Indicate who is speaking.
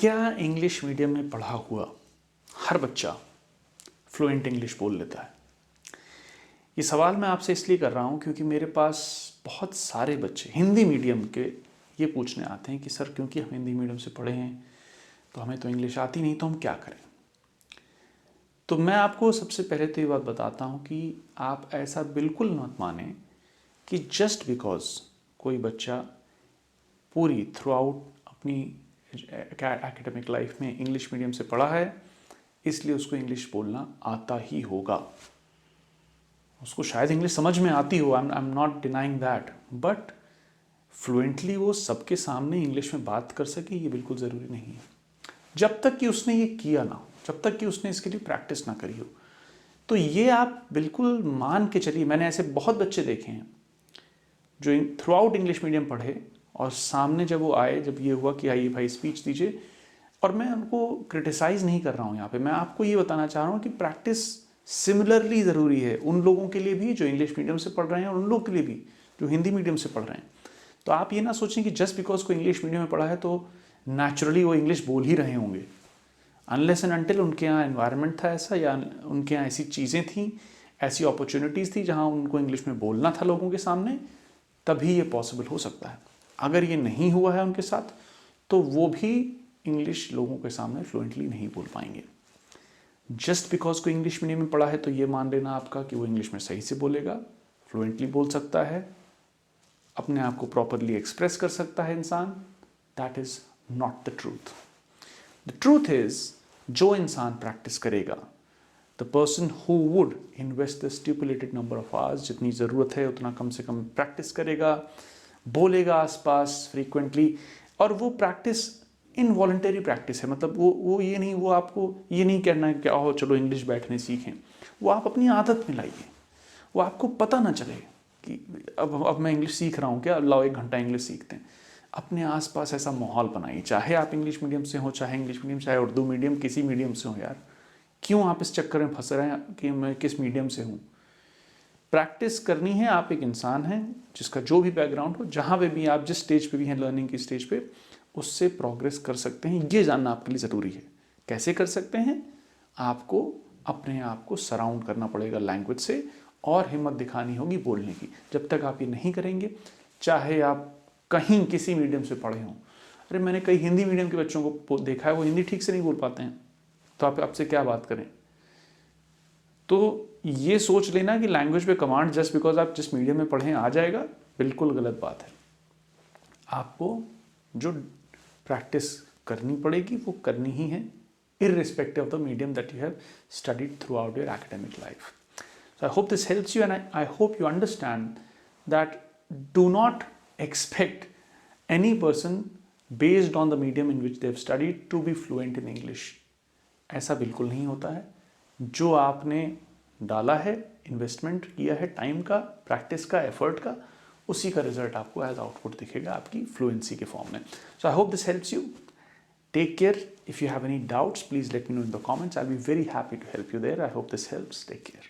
Speaker 1: क्या English medium में पढ़ा हुआ हर बच्चा फ्लुएंट इंग्लिश बोल लेता है? ये सवाल मैं आपसे इसलिए कर रहा हूँ क्योंकि मेरे पास बहुत सारे बच्चे हिंदी मीडियम के ये पूछने आते हैं कि सर क्योंकि हम हिंदी मीडियम से पढ़े हैं तो हमें तो इंग्लिश आती नहीं, तो हम क्या करें? तो मैं आपको सबसे पहले तो ये बात बताता हूँ कि आप ऐसा बिल्कुल मत माने कि जस्ट बिकॉज कोई बच्चा पूरी थ्रू आउट अपनी एकेडमिक लाइफ में इंग्लिश मीडियम से पढ़ा है इसलिए उसको इंग्लिश बोलना आता ही होगा। उसको शायद इंग्लिश समझ में आती हो, I am not denying that, but fluently वो सबके सामने इंग्लिश में बात कर सके ये बिल्कुल ज़रूरी नहीं है, जब तक कि उसने ये किया ना हो, जब तक कि उसने इसके लिए प्रैक्टिस ना करी हो। तो ये आप बिल्कुल मान के चलिए, मैंने ऐसे बहुत बच्चे देखे हैं जो थ्रू आउट इंग्लिश मीडियम पढ़े और सामने जब वो आए, जब ये हुआ कि आइए भाई स्पीच दीजिए, और मैं उनको क्रिटिसाइज़ नहीं कर रहा हूँ यहाँ पे, मैं आपको ये बताना चाह रहा हूँ कि प्रैक्टिस सिमिलरली ज़रूरी है उन लोगों के लिए भी जो इंग्लिश मीडियम से पढ़ रहे हैं और उन लोगों के लिए भी जो हिंदी मीडियम से पढ़ रहे हैं। तो आप ये ना सोचें कि जस्ट बिकॉज कोई इंग्लिश मीडियम में पढ़ा है तो नेचुरली वो इंग्लिश बोल ही रहे होंगे, अनलेस एंड अनटिल उनके यहाँ एनवायरनमेंट था ऐसा, या उनके यहाँ ऐसी चीज़ें थी, ऐसी अपॉर्चुनिटीज़ थी जहाँ उनको इंग्लिश में बोलना था लोगों के सामने, तभी ये पॉसिबल हो सकता है। अगर ये नहीं हुआ है उनके साथ तो वो भी इंग्लिश लोगों के सामने फ्लुएंटली नहीं बोल पाएंगे। जस्ट बिकॉज कोई इंग्लिश मीडियम में पढ़ा है तो ये मान लेना आपका कि वो इंग्लिश में सही से बोलेगा, फ्लुएंटली बोल सकता है, अपने आप को प्रॉपरली एक्सप्रेस कर सकता है इंसान, that is not the truth. The truth is जो इंसान प्रैक्टिस करेगा, the person who would invest the stipulated number of hours, जितनी ज़रूरत है उतना कम से कम प्रैक्टिस करेगा, बोलेगा आसपास फ्रीक्वेंटली, और वो प्रैक्टिस इनवॉलंटरी प्रैक्टिस है, मतलब वो ये नहीं, वो आपको ये नहीं कहना है कि आओ चलो इंग्लिश बैठने सीखें, वो आप अपनी आदत में लाइए, वो आपको पता ना चले कि अब मैं इंग्लिश सीख रहा हूँ क्या, लाओ 1 घंटा इंग्लिश सीखते हैं। अपने आसपास ऐसा माहौल बनाइए, चाहे आप इंग्लिश मीडियम से हो, चाहे इंग्लिश मीडियम, चाहे उर्दू मीडियम, किसी मीडियम से हो यार, क्यों आप इस चक्कर में फंस रहे हैं कि मैं किस मीडियम से हूँ? प्रैक्टिस करनी है। आप एक इंसान हैं जिसका जो भी बैकग्राउंड हो, जहाँ पे भी आप जिस स्टेज पे भी हैं लर्निंग की स्टेज पे, उससे प्रोग्रेस कर सकते हैं। ये जानना आपके लिए ज़रूरी है। कैसे कर सकते हैं? आपको अपने आप को सराउंड करना पड़ेगा लैंग्वेज से और हिम्मत दिखानी होगी बोलने की। जब तक आप ये नहीं करेंगे, चाहे आप कहीं किसी मीडियम से पढ़े हों, अरे मैंने कई हिंदी मीडियम के बच्चों को देखा है, वो हिंदी ठीक से नहीं बोल पाते हैं, तो आप आपसे क्या बात करें? तो ये सोच लेना कि लैंग्वेज पे कमांड जस्ट बिकॉज आप जिस मीडियम में पढ़े आ जाएगा, बिल्कुल गलत बात है। आपको जो प्रैक्टिस करनी पड़ेगी वो करनी ही है, irrespective of the medium that you have studied throughout your academic life. So I hope this helps you, and I hope you understand that do not expect any person based on the medium in which they have studied to be fluent in English. ऐसा बिल्कुल नहीं होता है। जो आपने डाला है, investment किया है टाइम का, प्रैक्टिस का, एफर्ट का, उसी का रिजल्ट आपको एज आउटपुट दिखेगा आपकी फ्लुएंसी के फॉर्म में। So I hope this helps you. Take care. If you have any doubts, please let me know in the comments. I'll be very happy to help you there. I hope this helps. Take care.